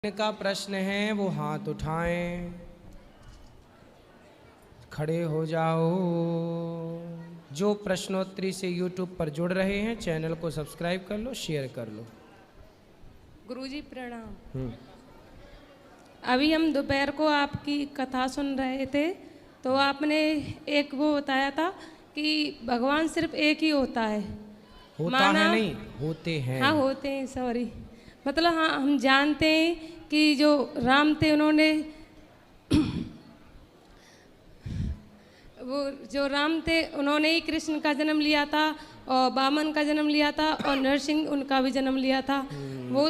का प्रश्न है वो हाथ उठाएं, खड़े हो जाओ। जो प्रश्नोत्तरी से YouTube पर जुड़ रहे हैं चैनल को सब्सक्राइब कर लो, शेयर कर लो। गुरुजी प्रणाम। अभी हम दोपहर को आपकी कथा सुन रहे थे तो आपने एक वो बताया था कि भगवान सिर्फ एक ही होता है। होता है नहीं, होते हैं। हाँ होते हैं, सॉरी। मतलब हाँ हम जानते हैं कि जो राम थे उन्होंने वो जो राम थे उन्होंने ही कृष्ण का जन्म लिया था और वामन का जन्म लिया था और नरसिंह उनका भी जन्म लिया था। वो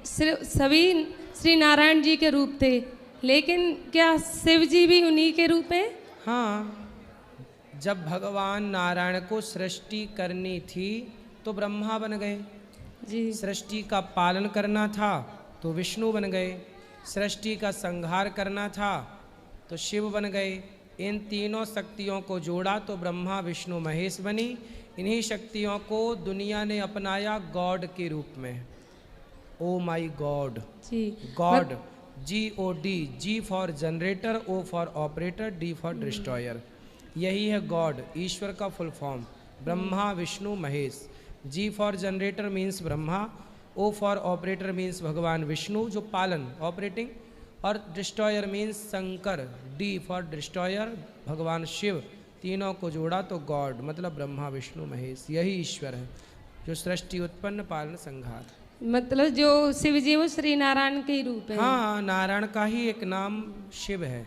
सिर्फ सभी श्री नारायण जी के रूप थे, लेकिन क्या शिव जी भी उन्हीं के रूप हैं? हाँ, जब भगवान नारायण को सृष्टि करनी थी तो ब्रह्मा बन गए जी। सृष्टि का पालन करना था तो विष्णु बन गए, सृष्टि का संहार करना था तो शिव बन गए। इन तीनों शक्तियों को जोड़ा तो ब्रह्मा विष्णु महेश बनी। इन्हीं शक्तियों को दुनिया ने अपनाया गॉड के रूप में। Oh my god, G god, GOD, G for generator, O for operator, D for destroyer. यही है गॉड, ईश्वर का full form. Brahma Vishnu Mahesh. G for generator means Brahma, O for operator means भगवान विष्णु जो पालन ऑपरेटिंग, और destroyer means Shankar, D for destroyer भगवान शिव। तीनों को जोड़ा तो गॉड मतलब ब्रह्मा विष्णु महेश। यही ईश्वर है जो सृष्टि उत्पन्न पालन संहार। मतलब जो शिव जी वो श्री नारायण के ही रूप है। हाँ, नारायण का ही एक नाम शिव है।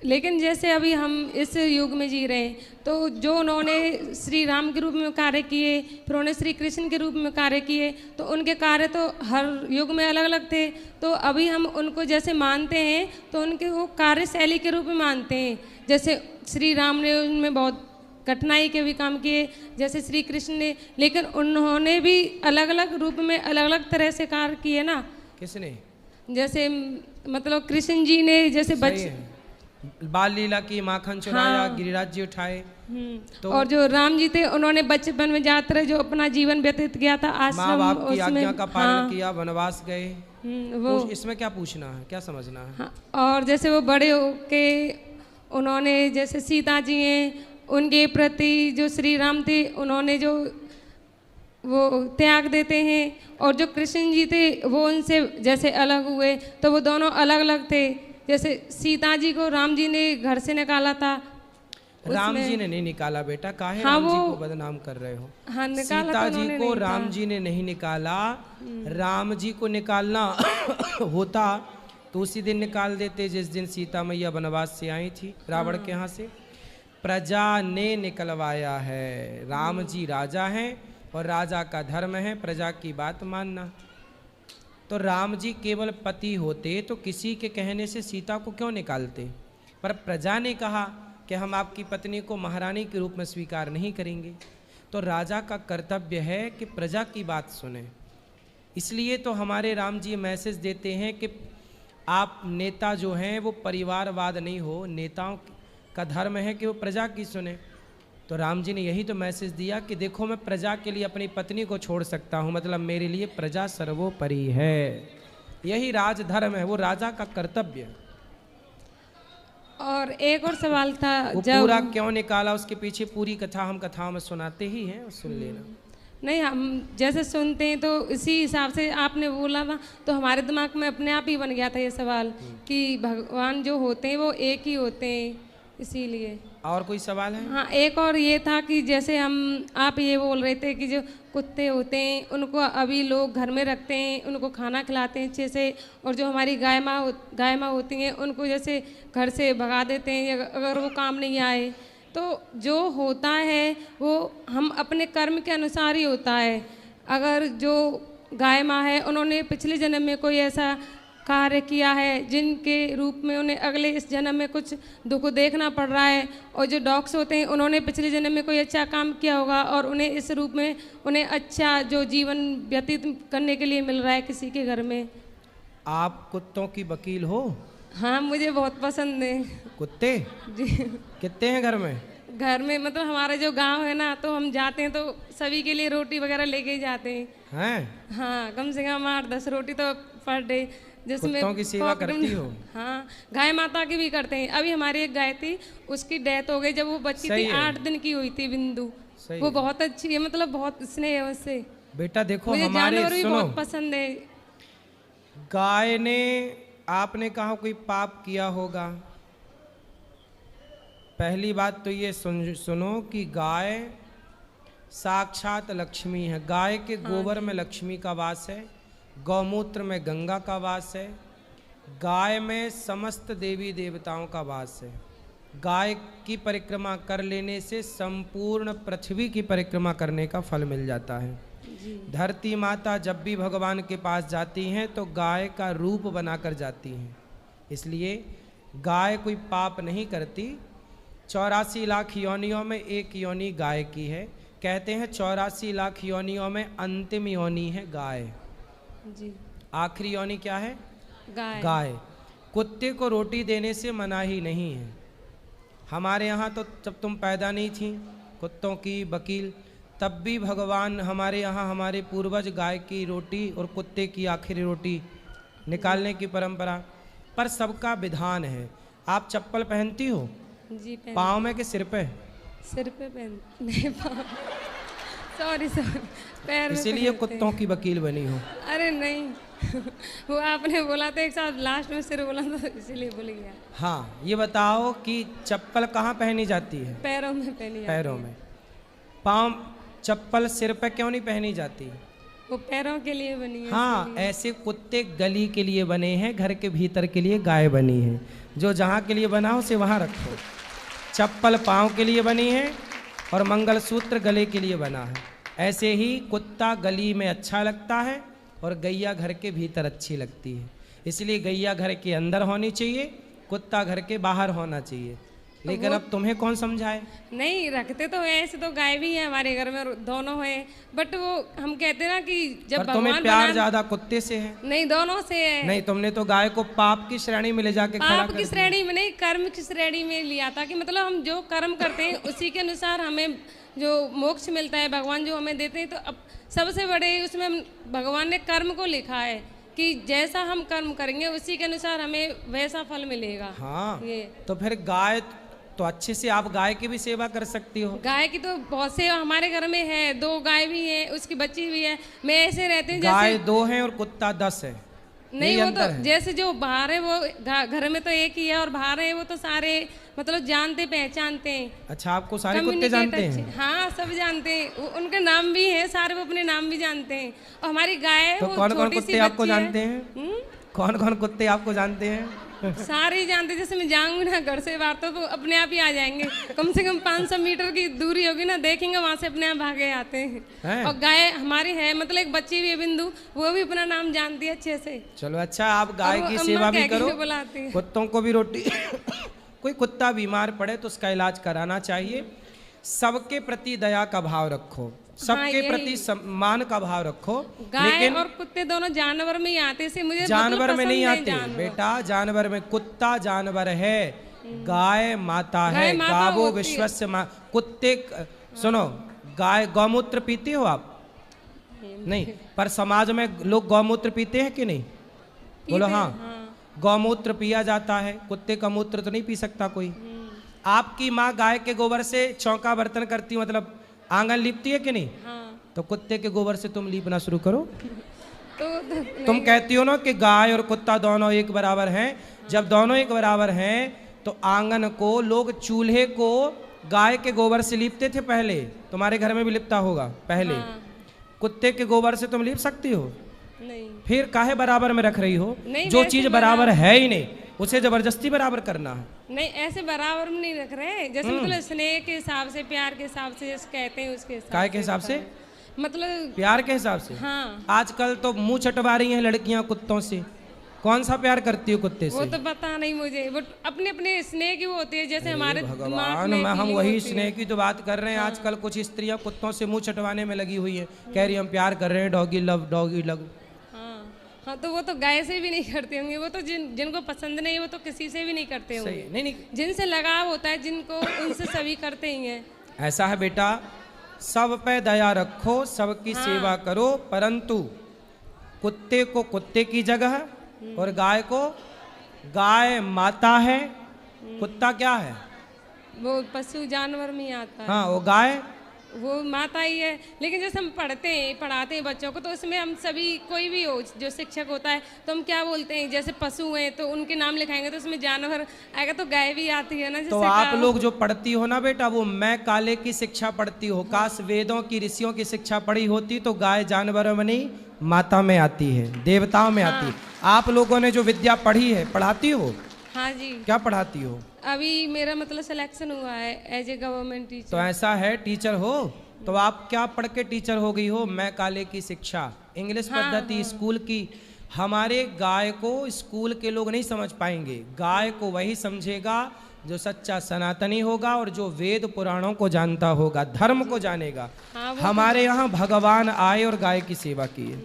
लेकिन जैसे अभी हम इस युग में जी रहे हैं तो जो उन्होंने श्री राम के रूप में कार्य किए, फिर उन्होंने श्री कृष्ण के रूप में कार्य किए, तो उनके कार्य तो हर युग में अलग अलग थे। तो अभी हम उनको जैसे मानते हैं तो उनके वो कार्यशैली के रूप में मानते हैं। जैसे श्री राम ने उनमें बहुत कठिनाई के भी काम किए, जैसे श्री कृष्ण ने, लेकिन उन्होंने भी अलग अलग रूप में अलग अलग तरह से कार्य किए ना। किसने? जैसे मतलब कृष्ण जी ने जैसे बाल लीला की, माखन चुराया, हाँ। गिरिराज जी उठाए। तो और जो राम जी थे उन्होंने बचपन में जाते रहे, जो अपना जीवन व्यतीत किया था आश्रम, माँ बाप की आज्ञा का पालन किया, वनवास गए। वो इसमें क्या पूछना है, क्या समझना है? हाँ, और जैसे वो बड़े होके उन्होंने जैसे सीता जी हैं उनके प्रति जो श्री राम थे उन्होंने जो वो त्याग देते हैं, और जो कृष्ण जी थे वो उनसे जैसे अलग हुए तो वो दोनों अलग अलग थे। जैसे सीता जी को राम जी ने घर से निकाला था। राम जी ने नहीं निकाला बेटा, काहे हाँ, राम जी को बदनाम कर रहे हो? हाँ, सीता जी को राम जी ने नहीं निकाला। राम जी को निकालना होता तो उसी दिन निकाल देते जिस दिन सीता मैया वनवास से आई थी रावण के यहाँ से। प्रजा ने निकलवाया है। राम जी राजा हैं और राजा का धर्म है प्रजा की बात मानना। तो राम जी केवल पति होते तो किसी के कहने से सीता को क्यों निकालते? पर प्रजा ने कहा कि हम आपकी पत्नी को महारानी के रूप में स्वीकार नहीं करेंगे। तो राजा का कर्तव्य है कि प्रजा की बात सुने। इसलिए तो हमारे राम जी मैसेज देते हैं कि आप नेता जो हैं वो परिवारवाद नहीं हो, नेताओं का धर्म है कि वो प्रजा की सुने। तो राम जी ने यही तो मैसेज दिया कि देखो मैं प्रजा के लिए अपनी पत्नी को छोड़ सकता हूँ, मतलब मेरे लिए प्रजा सर्वोपरि है। यही राजधर्म है, वो राजा का कर्तव्य। और एक और सवाल था, वो जब पूरा क्यों निकाला उसके पीछे पूरी कथा हम कथाओं में सुनाते ही हैं, सुन लेना। नहीं, हम जैसे सुनते हैं तो इसी हिसाब से आपने बोला ना तो हमारे दिमाग में अपने आप ही बन गया था ये सवाल कि भगवान जो होते हैं वो एक ही होते हैं, इसीलिए। और कोई सवाल है? हाँ, एक और ये था कि जैसे आप ये बोल रहे थे कि जो कुत्ते होते हैं उनको अभी लोग घर में रखते हैं, उनको खाना खिलाते हैं अच्छे से, और जो हमारी गाय माँ होती हैं उनको जैसे घर से भगा देते हैं अगर वो काम नहीं आए। तो जो होता है वो हम अपने कर्म के अनुसार ही होता है। अगर जो गाय माँ है उन्होंने पिछले जन्म में कोई ऐसा कार्य किया है जिनके रूप में उन्हें अगले इस जन्म में कुछ दुख देखना पड़ रहा है, और जो डॉग्स होते हैं उन्होंने पिछले जन्म में कोई अच्छा काम किया होगा और उन्हें इस रूप में उन्हें अच्छा जो जीवन व्यतीत करने के लिए मिल रहा है किसी के घर में। आप कुत्तों की वकील हो? हाँ, मुझे बहुत पसंद है कुत्ते। जी। कितने हैं घर में? घर में मतलब हमारा जो गांव है ना तो हम जाते हैं तो सभी के लिए रोटी वगैरह लेके ही जाते हैं। हैं? हाँ, कम से कम 8-10 रोटी तो पर डे कुत्तों की सेवा करती हो? हाँ, गाय माता की भी करते हैं। अभी हमारी एक गाय थी, उसकी डेथ हो गई जब वो बच्ची थी, 8 दिन की हुई थी, बिंदु। वो बहुत अच्छी है, मतलब बहुत स्नेह है उससे। बेटा देखो, मुझे हमारे जानवर भी सुनो, बहुत पसंद है। गाय ने, आपने कहा कोई पाप किया होगा? पहली बात तो ये सुनो कि गाय साक्षात लक्ष्मी है। गाय के गोबर में लक्ष्मी का वास है, गौमूत्र में गंगा का वास है, गाय में समस्त देवी देवताओं का वास है। गाय की परिक्रमा कर लेने से संपूर्ण पृथ्वी की परिक्रमा करने का फल मिल जाता है। धरती माता जब भी भगवान के पास जाती हैं तो गाय का रूप बनाकर जाती हैं, इसलिए गाय कोई पाप नहीं करती। 84 लाख योनियों में एक योनि गाय की है। कहते हैं 84 लाख योनियों में अंतिम योनि है गाय जी। आखिरी योनि क्या है? गाय। गाय। कुत्ते को रोटी देने से मनाही नहीं है। हमारे यहाँ तो जब तुम पैदा नहीं थी, कुत्तों की वकील, तब भी भगवान हमारे यहाँ, हमारे पूर्वज गाय की रोटी और कुत्ते की आखिरी रोटी निकालने की परंपरा, पर सबका विधान है। आप चप्पल पहनती हो? जी, पाँव में कि सिर पे? सिर पे पहन, नहीं पाँव, सॉरी पैर में। इसीलिए कुत्तों की वकील बनी हो? अरे नहीं वो आपने बोला था एक साथ, लास्ट में सिर बोला था इसीलिए भूल गया। हाँ, ये बताओ कि चप्पल कहाँ पहनी जाती है? पैरों में पहनी जाती है। पैरों में। पाँव, चप्पल सिर पे क्यों नहीं पहनी जाती? वो पैरों के लिए बनी है। हाँ, ऐसे कुत्ते गली के लिए बने हैं, घर के भीतर के लिए गाय बनी है। जो जहाँ के लिए बना हो उसे वहाँ रखो। चप्पल पाँव के लिए बनी है और मंगलसूत्र गले के लिए बना है। ऐसे ही कुत्ता गली में अच्छा लगता है और गैया घर के भीतर अच्छी लगती है। इसलिए गैया घर के अंदर होनी चाहिए, कुत्ता घर के बाहर होना चाहिए। लेकिन अब तुम्हें कौन समझाए? नहीं, रखते तो है, ऐसे तो गाय भी है हमारे घर में, दोनों है, बट वो हम कहते हैं ना कि जब भगवान तुम्हें प्यार ज्यादा कुत्ते से है? नहीं, दोनों से है। नहीं, तुमने तो गाय को पाप की श्रेणी में ले जाके खड़ा कर दिया। पाप की श्रेणी में नहीं, कर्म की श्रेणी में लिया था कि मतलब हम जो कर्म करते हैं उसी के अनुसार हमें जो मोक्ष मिलता है, भगवान जो हमें देते हैं। तो अब सबसे बड़े उसमें भगवान ने कर्म को लिखा है कि जैसा हम कर्म करेंगे उसी के अनुसार हमें वैसा फल मिलेगा। हाँ, ये तो फिर गाय तो अच्छे से आप गाय की भी सेवा कर सकती हो। गाय की तो बहुत सेवा हमारे घर में है, 2 गाय भी है, उसकी बच्ची भी है। मैं ऐसे रहती हूँ गाय जैसे 2 हैं और कुत्ता 10 है। नहीं, वो तो जैसे जो बाहर है वो घर में तो एक ही है, और बाहर है वो तो सारे मतलब जानते पहचानते हैं। अच्छा, आपको सारे कुत्ते जानते हैं? हाँ, सब जानते हैं, उनके नाम भी है सारे, वो अपने नाम भी जानते हैं। और हमारी गाय तो कौन कौन कुत्ते आपको जानते हैं? कौन कौन कुत्ते आपको जानते हैं? सारे ही जानते। जैसे मैं जाऊंगी ना घर से बाहर तो अपने आप ही आ जाएंगे। कम से कम 500 मीटर की दूरी होगी ना, देखेंगे वहां से अपने आप भागे आते हैं। और गाय हमारी है, मतलब एक बच्ची भी है बिंदु, वो भी अपना नाम जानती है अच्छे से। चलो अच्छा, आप गाय की सेवा भी करो, कुत्तों को भी रोटी कोई कुत्ता बीमार पड़े तो उसका इलाज कराना चाहिए। सबके प्रति दया का भाव रखो, सबके प्रति सम्मान का भाव रखो। गाय और कुत्ते दोनों जानवर में ही आते से मुझे जानवर में नहीं आते बेटा, जानवर में कुत्ता जानवर है, गाय माता है। गावो विश्वस्य माँ। कुत्ते सुनो, गाय गौमूत्र पीती हो आप? नहीं, पर समाज में लोग गौमूत्र पीते हैं कि नहीं? बोलो हाँ, गौमूत्र पिया जाता है। कुत्ते का मूत्र तो नहीं पी सकता कोई। आपकी माँ गाय के गोबर से चौका बर्तन करती, मतलब आंगन लीपती है कि नहीं? हाँ। तो कुत्ते के गोबर से तुम लीपना शुरू करो। तो तुम कहती हो ना कि गाय और कुत्ता दोनों एक बराबर हैं। जब दोनों एक बराबर हैं तो आंगन को, लोग चूल्हे को गाय के गोबर से लीपते थे पहले। तुम्हारे घर में भी लिपता होगा पहले। हाँ। कुत्ते के गोबर से तुम लीप सकती हो? नहीं। फिर काहे बराबर में रख रही हो? जो चीज बराबर है ही नहीं उसे जबरदस्ती बराबर करना है। नहीं, ऐसे बराबर में नहीं रख रहे, जैसे मतलब स्नेह के हिसाब से, प्यार के हिसाब से जैसे कहते हैं उसके हिसाब। काय के हिसाब से? मतलब प्यार के हिसाब से। हाँ। आजकल तो मुंह चटवा रही हैं लड़कियां कुत्तों से। कौन सा प्यार करती हो कुत्ते से? वो तो पता नहीं मुझे, वो अपने अपने स्नेह की वो होती है, जैसे हमारे भगवान में हम वही स्नेह की तो बात कर रहे हैं। आजकल कुछ स्त्रियां कुत्तों से मुंह चटवाने में लगी हुई है, कह रही हम प्यार कर रहे हैं, डॉगी लव डॉगी लव। हाँ, तो वो तो गाय से भी नहीं करते होंगे, वो तो जिनको पसंद नहीं वो तो किसी से भी नहीं करते होंगे। नहीं, जिनसे लगाव होता है जिनको, उनसे सभी करते ही हैं। ऐसा है बेटा, सब पे दया रखो, सबकी सेवा करो, परंतु कुत्ते को कुत्ते की जगह और गाय को, गाय माता है, कुत्ता क्या है? वो पशु जानवर में ही आता है। हाँ, वो गाय वो माता ही है। लेकिन जैसे हम पढ़ाते हैं बच्चों को, तो उसमें हम सभी, कोई भी हो जो शिक्षक होता है, तो हम क्या बोलते हैं, जैसे पशु हैं तो उनके नाम लिखाएंगे, तो उसमें जानवर आएगा, तो गाय भी आती है ना। तो आप लोग जो पढ़ती हो ना बेटा, वो मैं काले की शिक्षा पढ़ती हो। काश वेदों की, ऋषियों की शिक्षा पढ़ी होती तो गाय जानवरों में नहीं, माता में आती है, देवताओं में आती है। आप लोगों ने जो विद्या पढ़ी है, पढ़ाती हो? हाँ जी। क्या पढ़ाती हो? अभी मेरा मतलब सिलेक्शन हुआ है एज ए गवर्नमेंट टीचर। तो ऐसा है, टीचर हो तो आप क्या पढ़ के टीचर हो गई हो? मैं काले की शिक्षा, इंग्लिश पद्धति स्कूल की। हमारे गाय को स्कूल के लोग नहीं समझ पाएंगे। गाय को वही समझेगा जो सच्चा सनातनी होगा और जो वेद पुराणों को जानता होगा, धर्म को जानेगा। हमारे यहाँ भगवान आए और गाय की सेवा की है,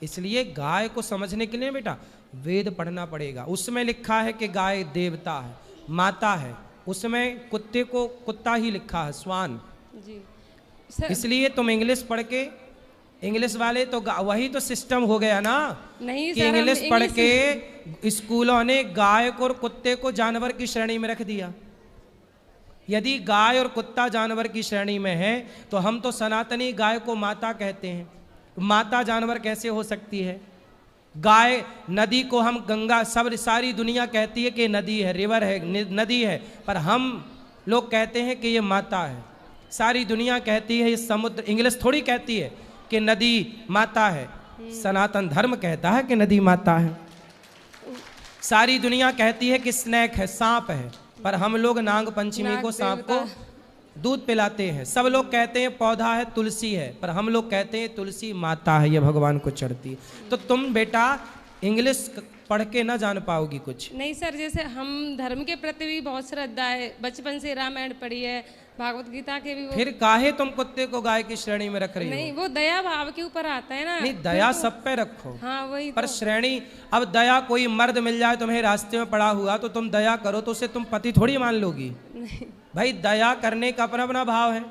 इसलिए गाय को समझने के लिए बेटा वेद पढ़ना पड़ेगा। उसमें लिखा है कि गाय देवता है, माता है। उसमें कुत्ते को कुत्ता ही लिखा है, स्वान जी। इसलिए तुम इंग्लिश पढ़ के, इंग्लिश वाले तो वही तो सिस्टम हो गया ना, नहीं कि इंग्लिश पढ़ के स्कूलों ने गाय को और कुत्ते को जानवर की श्रेणी में रख दिया। यदि गाय और कुत्ता जानवर की श्रेणी में है तो हम तो सनातनी गाय को माता कहते हैं। माता जानवर कैसे हो सकती है? गाय, नदी को हम गंगा, सब सारी दुनिया कहती है कि नदी है, रिवर है, नदी है, पर हम लोग कहते हैं कि ये माता है। सारी दुनिया कहती है ये समुद्र, इंग्लिश थोड़ी कहती है कि नदी माता है। सनातन धर्म कहता है कि नदी माता है। सारी दुनिया कहती है कि स्नेक है, सांप है, पर हम लोग नाग पंचमी को सांप को दूध पिलाते हैं। सब लोग कहते हैं पौधा है, तुलसी है, पर हम लोग कहते हैं तुलसी माता है, ये भगवान को चढ़ती है। तो तुम बेटा इंग्लिश पढ़ के ना जान पाओगी कुछ। नहीं सर, जैसे हम धर्म के प्रति भी बहुत श्रद्धा है, बचपन से रामायण पढ़ी है, भागवत गीता के भी। फिर काहे तुम कुत्ते को गाय की श्रेणी में रख रही हो? नहीं, वो दया भाव के ऊपर आता है ना। नहीं, दया सब पे रखो। हाँ वही पर श्रेणी, अब दया, कोई मर्द मिल जाए तुम्हें रास्ते में पड़ा हुआ तो तुम दया करो तो उसे तुम पति थोड़ी मान लोगी। भाई दया करने का अपना अपना भाव है।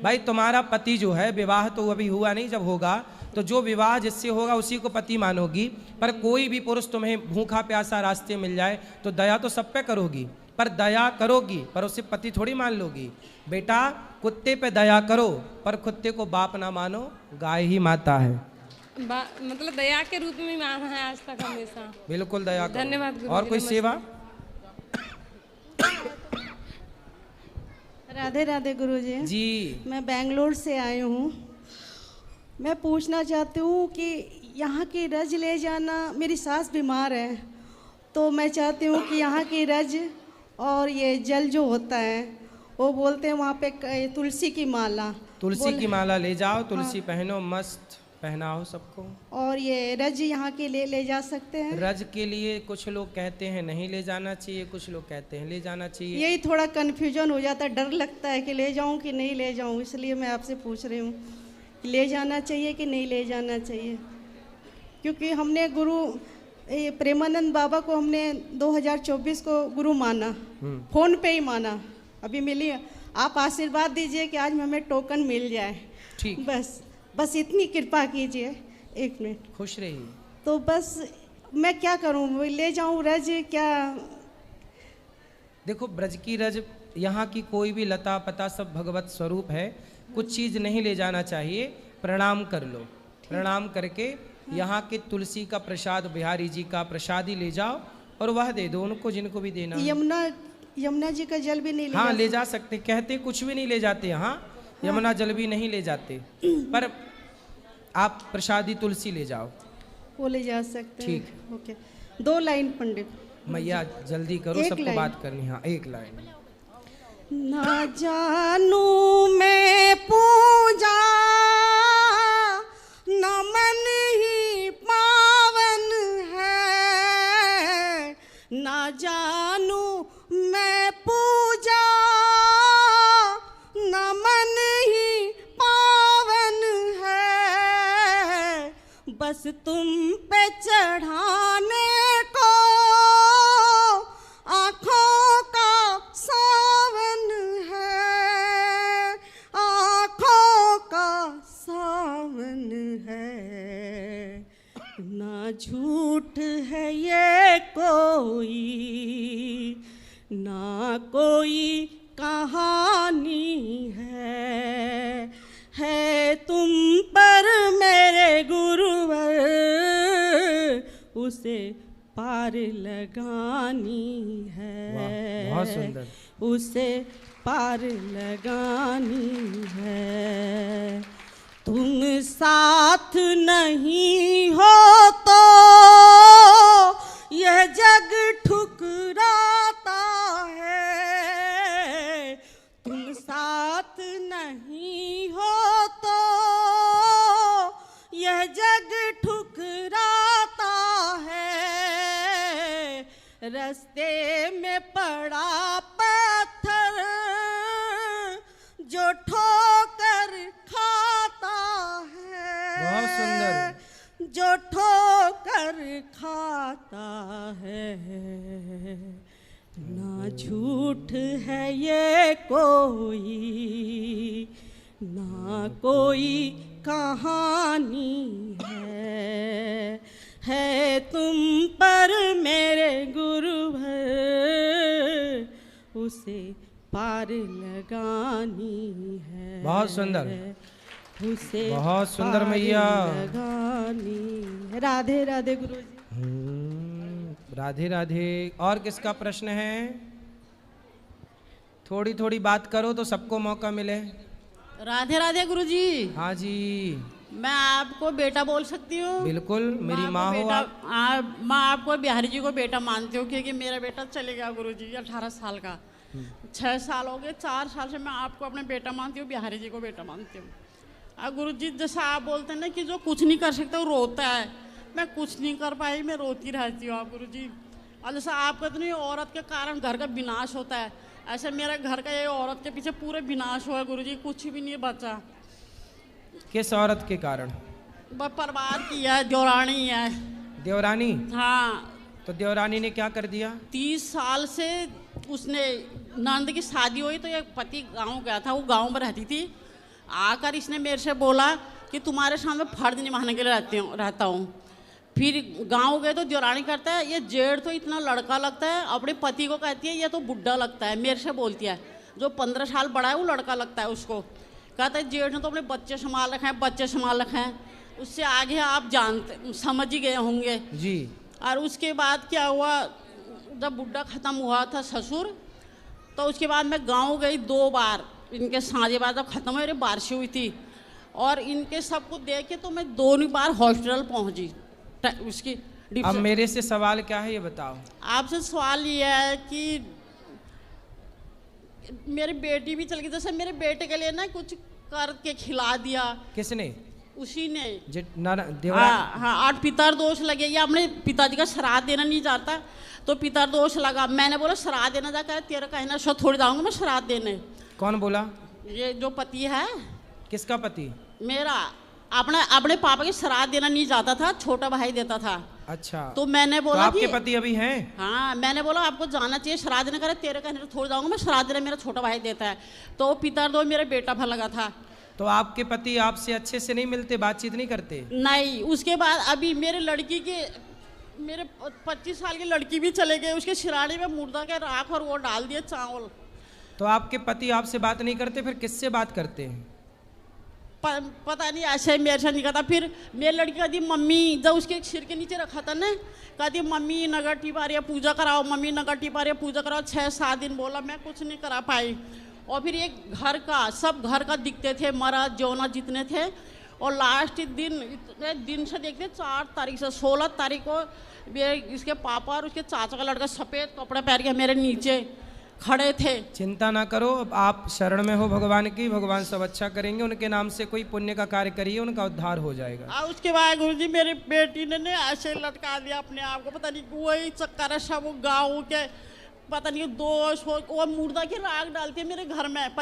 भाई तुम्हारा पति जो है, विवाह तो अभी हुआ नहीं, जब होगा तो जो विवाह जिससे होगा उसी को पति मानोगी। पर कोई भी पुरुष तुम्हें भूखा प्यासा रास्ते मिल जाए तो दया तो सब पे करोगी, पर दया करोगी पर उसे पति थोड़ी मान लोगी। बेटा कुत्ते पे दया करो, पर कुत्ते को बाप ना मानो, गाय ही माता है। मतलब दया के रूप में माना है आज तक, हमेशा। बिल्कुल दया करो। धन्यवाद। और कोई सेवा? राधे राधे गुरुजी जी। मैं बेंगलोर से आई हूँ। मैं पूछना चाहती हूँ कि यहाँ की रज ले जाना, मेरी सास बीमार है तो मैं चाहती हूँ कि यहाँ की रज और ये जल जो होता है, वो बोलते हैं वहाँ पे तुलसी की माला, तुलसी की माला ले जाओ, तुलसी पहनो, मस्त पहनाओ सबको। और ये रज यहाँ के ले जा सकते हैं? रज के लिए कुछ लोग कहते हैं नहीं ले जाना चाहिए, कुछ लोग कहते हैं ले जाना चाहिए। यही थोड़ा कन्फ्यूजन हो जाता है, डर लगता है कि ले जाऊँ कि नहीं ले जाऊँ, इसलिए मैं आपसे पूछ रही हूँ कि ले जाना चाहिए कि नहीं ले जाना चाहिए। क्योंकि हमने गुरु प्रेमानंद बाबा को हमने 2024 को गुरु माना, फोन पे ही माना, अभी मिली। आप आशीर्वाद दीजिए कि आज हमें टोकन मिल जाए। ठीक, बस इतनी कृपा कीजिए। एक मिनट, खुश रहिए। तो बस मैं क्या करूं, ले जाऊं रज? क्या देखो, ब्रज की रज, यहाँ की कोई भी लता पता सब भगवत स्वरूप है। कुछ चीज नहीं ले जाना चाहिए, प्रणाम कर लो। प्रणाम करके यहाँ के तुलसी का प्रसाद, बिहारी जी का प्रसाद ही ले जाओ और वह दे दो उनको जिनको भी देना। यमुना जी का जल भी नहीं ले? हाँ ले जा सकते, कहते कुछ भी नहीं ले जाते यहाँ। यमुना जल भी नहीं ले जाते, पर आप प्रसादी तुलसी ले जाओ, वो ले जा सकते हैं। ठीक, ओके। 2 लाइन पंडित। मैया जल्दी करो, सबको बात करनी। हाँ 1 लाइन। ना जानू मैं पूजा न मन ही पावन है, ना जानू मैं पूजा न मन ही पावन है, बस तुम पे चढ़ाने को आँखों का सावन है, आँखों का सावन है, ना झूठ है कोई, ना कोई कहानी है तुम पर मेरे गुरुवर, उसे पार लगानी है। बहुत सुंदर। उसे पार लगानी है। तुम साथ नहीं हो तो यह जग ठुकराता है। तुम साथ नहीं हो तो यह जग ठुकराता है। रास्ते में पड़ा पत्थर जो ठोकर खाता है। बहुत सुंदर। जो ठोकर खाता है। ना झूठ है ये कोई, ना कोई कहानी है तुम पर मेरे गुरुवर, उसे पार लगानी है। बहुत सुंदर। उसे बहुत सुंदर मैया। लगानी। राधे राधे गुरुजी। राधे राधे। और किसका प्रश्न है? थोड़ी थोड़ी बात करो तो सबको मौका मिले। राधे राधे गुरुजी। हाँ जी। मैं आपको बेटा बोल सकती हूँ? बिल्कुल, मेरी माँ हो आप। मैं आपको बिहारी जी को बेटा मानती हूँ, क्योंकि मेरा बेटा चले गया गुरुजी 18 साल का। 6 साल हो गए, 4 साल से मैं आपको अपने बेटा मानती हूँ, बिहारी जी को बेटा मानती हूँ। गुरुजी जैसा आप बोलते हैं ना कि जो कुछ नहीं कर सकता वो रोता है, मैं कुछ नहीं कर पाई, मैं रोती रहती हूँ आप गुरुजी। और जैसा आप कहते नहीं औरत के कारण घर का विनाश होता है, ऐसे मेरे घर का ये औरत के पीछे पूरे विनाश हुआ गुरुजी, कुछ भी नहीं बचा। किस औरत के कारण? परिवार की है, देवरानी है। देवरानी? हाँ। तो देवरानी ने क्या कर दिया? 30 साल से उसने नंद की शादी हुई तो ये पति गांव गया था, वो गांव में रहती थी। आकर इसने मेरे से बोला कि तुम्हारे सामने फर्ज निभाने के लिए रहता हूँ। फिर गांव गए तो देवरानी करता है ये जेठ तो इतना लड़का लगता है, अपने पति को कहती है ये तो बुढ़ा लगता है। मेरे से बोलती है जो 15 साल बड़ा है वो लड़का लगता है उसको। कहता है जेठ ने तो अपने बच्चे संभाल रखे हैं, बच्चे संभाल रखे हैं। उससे आगे आप जानते समझ ही गए होंगे जी। और उसके बाद क्या हुआ, जब बुढ़ा ख़त्म हुआ था ससुर, तो उसके बाद मैं गांव गई 2 बार। इनके साँझे बाद जब ख़त्म हुई बारिश हुई थी और इनके सबको देख के तो मैं 2 बार हॉस्पिटल पहुंची। उसकी अब मेरे से सवाल क्या है ये बताओ। आपसे सवाल ये है कि मेरी बेटी भी चल गई, जैसे मेरे बेटे के लिए ना कुछ करके खिला दिया। किसने? उसी ने। हाँ, 8 पितर दोष लगे। ये अपने पिताजी का श्राद्ध देना नहीं चाहता तो पितर दोष लगा। मैंने बोला श्राद्ध देना जा कर तेरा कहना सो थोड़ी जाऊंगा मैं श्राद्ध देने। कौन बोला? ये जो पति है। किसका पति? मेरा। अपने पापा के श्राद्ध देना नहीं चाहता था, छोटा भाई देता था। अच्छा। तो मैंने बोला तो आपके पति अभी हैं? हाँ, मैंने बोला आपको जाना चाहिए, श्राद्ध न करे तेरे कहने तो थोड़ी जाऊंगा मैं, श्राद्ध देना मेरा छोटा भाई देता है। तो पितर दो मेरा बेटा भर लगा था। तो आपके पति आपसे अच्छे से नहीं मिलते, बातचीत नहीं करते? नहीं। उसके बाद अभी मेरे 25 साल की लड़की भी चले गए, उसके सिराने में मुर्दा के राख और वो डाल दिए चावल। तो आपके पति आपसे बात नहीं करते, फिर किससे बात करते हैं? पता नहीं, ऐसे मेरे से नहीं कहता। फिर मेरी लड़की कहती मम्मी, जब उसके सिर के नीचे रखा था ना, कहती मम्मी नगर टिपारिया पूजा कराओ, मम्मी नगर टिपारिया पूजा कराओ। 6-7 दिन बोला, मैं कुछ नहीं करा पाई। और फिर एक घर का सब घर का दिखते थे, मर्द जौना जितने थे। और लास्ट दिन इतने दिन से देखते 4 तारीख से 16 तारीख को इसके पापा और उसके चाचा का लड़का सफ़ेद कपड़े पहन के मेरे नीचे खड़े थे। चिंता ना करो, अब आप शरण में हो भगवान की, भगवान सब अच्छा करेंगे। उनके नाम से कोई पुण्य का कार्य करिए, उनका उद्धार हो जाएगा। और उसके बाद गुरुजी मेरी बेटी ने ऐसे लटका दिया अपने आप को, पता नहीं वही चक्कर है सब गाँव के, पता नहीं दोष हो। वो मुर्दा की राख डालती है मेरे घर में।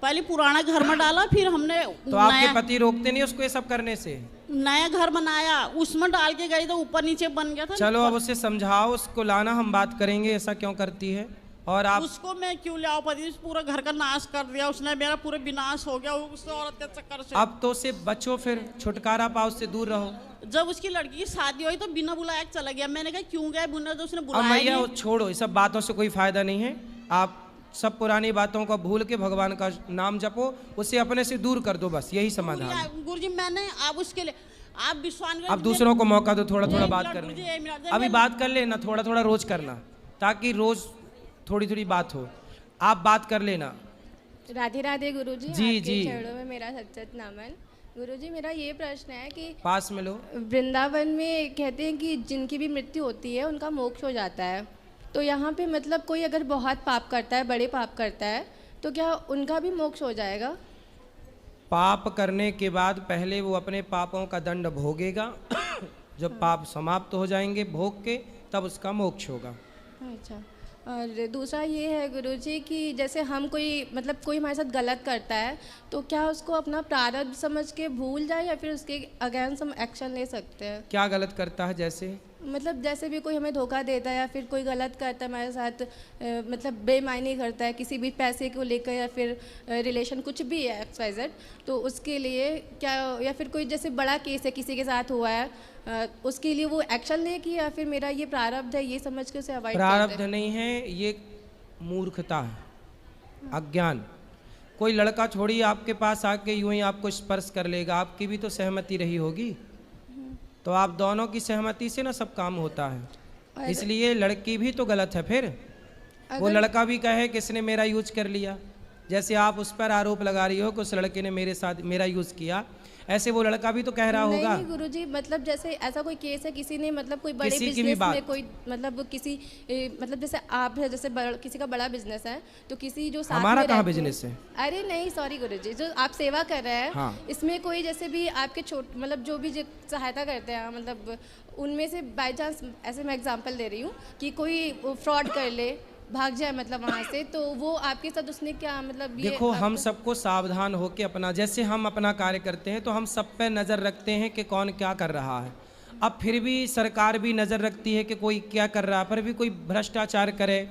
पहले पुराना घर में डाला, फिर हमने तो आपके पति रोकते नहीं उसको ये सब करने से? नया घर बनाया, उसमें डाल के गई तो ऊपर नीचे बन गया था। चलो अब उसे समझाओ, उसको लाना, हम बात करेंगे ऐसा क्यों करती है। और आप उसको मैं क्यों ले आओ पति, पूरा घर का नाश कर दिया उसने, मेरा पूरा विनाश हो गया उस औरत के चक्कर से। अब तो से बचो, फिर छुटकारा पाओ, उससे दूर रहो। जब उसकी लड़की की शादी हुई तो बिना बुलाया चला गया। मैंने कहा क्यों गया, बुना तो उसने अब बुलाया मैया नहीं। छोड़ो, ये सब बातों से कोई फायदा नहीं है। आप सब पुरानी बातों को भूल के भगवान का नाम जपो, उसे अपने से दूर कर दो, बस यही समाधान है। गुरुजी मैंने आप उसके लिए आप विश्वास करें, अब दूसरों को मौका दो थोड़ा थोड़ा बात गुरुजी, करने। एक मिनट, अभी बात कर लेना, थोड़ा थोड़ा रोज करना, ताकि रोज थोड़ी थोड़ी बात हो। आप बात कर लेना। राधे राधे गुरुजी। जी, आपके जी। चरणों में मेरा सच्चत नमन। गुरुजी मेरा ये प्रश्न है कि पास में लो। वृंदावन में कहते हैं कि जिनकी भी मृत्यु होती है उनका मोक्ष हो जाता है, तो यहाँ पे मतलब कोई अगर बहुत पाप करता है, बड़े पाप करता है, तो क्या उनका भी मोक्ष हो जाएगा? पाप करने के बाद पहले वो अपने पापों का दंड भोगेगा। जब पाप समाप्त हो जाएंगे भोग के, तब उसका मोक्ष होगा। अच्छा, और दूसरा ये है गुरुजी कि जैसे हम कोई हमारे साथ गलत करता है, तो क्या उसको अपना प्रारब्ध समझ के भूल जाए या फिर उसके अगेंस्ट हम एक्शन ले सकते हैं? क्या गलत करता है? जैसे मतलब जैसे भी कोई हमें धोखा देता है या फिर कोई गलत करता है हमारे साथ, मतलब बेईमानी करता है किसी भी पैसे को लेकर या फिर रिलेशन कुछ भी है XYZ, तो उसके लिए क्या, या फिर कोई जैसे बड़ा केस है किसी के साथ हुआ है, उसके लिए वो एक्शन ले कि या फिर मेरा ये प्रारब्ध है ये समझ के उसे अवॉइड करते हैं? प्रारब्ध नहीं है, ये मूर्खता है, अज्ञान। कोई लड़का छोड़िए आपके पास आके यूं ही आपको स्पर्श कर लेगा, आपकी भी तो सहमति रही होगी, तो आप दोनों की सहमति से ना सब काम होता है। इसलिए लड़की भी तो गलत है। फिर वो लड़का भी कहे कि इसने मेरा यूज कर लिया, जैसे आप उस पर आरोप लगा रही हो कि उस लड़के ने मेरे साथ मेरा यूज किया, ऐसे वो लड़का भी तो कह रहा होगा। नहीं गुरुजी, मतलब जैसे ऐसा कोई केस है, किसी ने मतलब कोई बड़े बिजनेस में कोई मतलब किसी मतलब जैसे आप है, जैसे किसी का बड़ा बिजनेस है, तो किसी जो साथ हमारा में कहाँ रहते हैं- बिजनेस है? अरे नहीं सॉरी गुरुजी, जो आप सेवा कर रहे हैं, हाँ। इसमें कोई जैसे भी आपके मतलब जो भी सहायता करते हैं, मतलब उनमें से बाई चांस, ऐसे मैं एग्जाम्पल दे रही हूँ कि कोई फ्रॉड कर ले, भाग जाए मतलब वहाँ से, तो वो आपके साथ उसने क्या मतलब ये देखो, हम सबको सावधान होकर अपना, जैसे हम अपना कार्य करते हैं तो हम सब पे नज़र रखते हैं कि कौन क्या कर रहा है। अब फिर भी सरकार भी नज़र रखती है कि कोई क्या कर रहा है, पर भी कोई भ्रष्टाचार करे,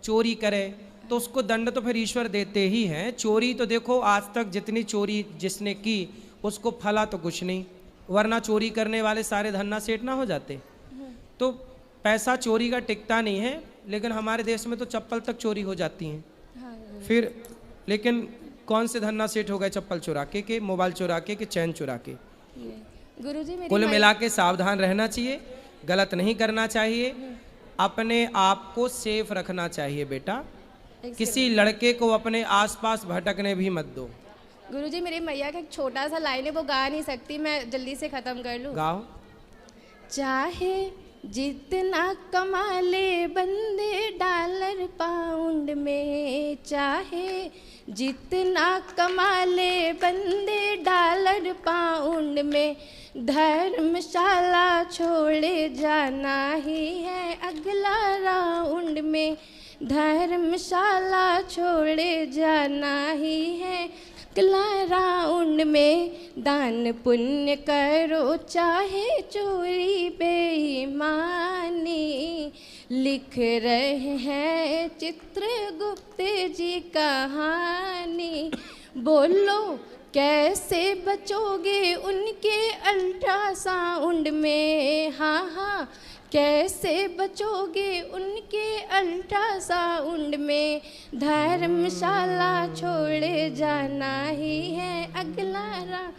चोरी करे, तो उसको दंड तो फिर ईश्वर देते ही हैं। चोरी तो देखो आज तक जितनी चोरी जिसने की उसको फला तो कुछ नहीं, वरना चोरी करने वाले सारे धन्ना सेठ ना हो जाते। तो पैसा चोरी का टिकता नहीं है, लेकिन हमारे देश में तो चप्पल तक चोरी हो जाती हैं। फिर लेकिन कौन से धन्ना सेठ हो गए चप्पल चुरा के मोबाइल चुरा के चैन चुरा के। गुरुजी कुल मिला के सावधान रहना चाहिए, गलत नहीं करना चाहिए, अपने आप को सेफ रखना चाहिए बेटा। किसी लड़के को अपने आसपास भटकने भी मत दो। गुरुजी मेरी मैया का एक छोटा सा लाइन है, वो गा नहीं सकती, मैं जल्दी से खत्म कर लूँ। गाओ। चाहे जितना कमा ले बंदे डॉलर पाउंड में, चाहे जितना कमा ले बंदे डॉलर पाउंड में, धर्मशाला छोड़े जाना ही है अगला राउंड में, धर्मशाला छोड़े जाना ही है अगला राउंड में। दान पुण्य करो चाहे चोरी बेईमानी, लिख रहे हैं चित्रगुप्त जी कहानी। बोलो कैसे बचोगे उनके अल्ट्रासाउंड में, हाँ हाँ कैसे बचोगे उनके अल्ट्रासाउंड में, धर्मशाला छोड़े जाना ही है अगला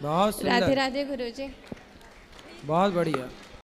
बहुत सुंदर। राधे राधे गुरुजी। बहुत बढ़िया।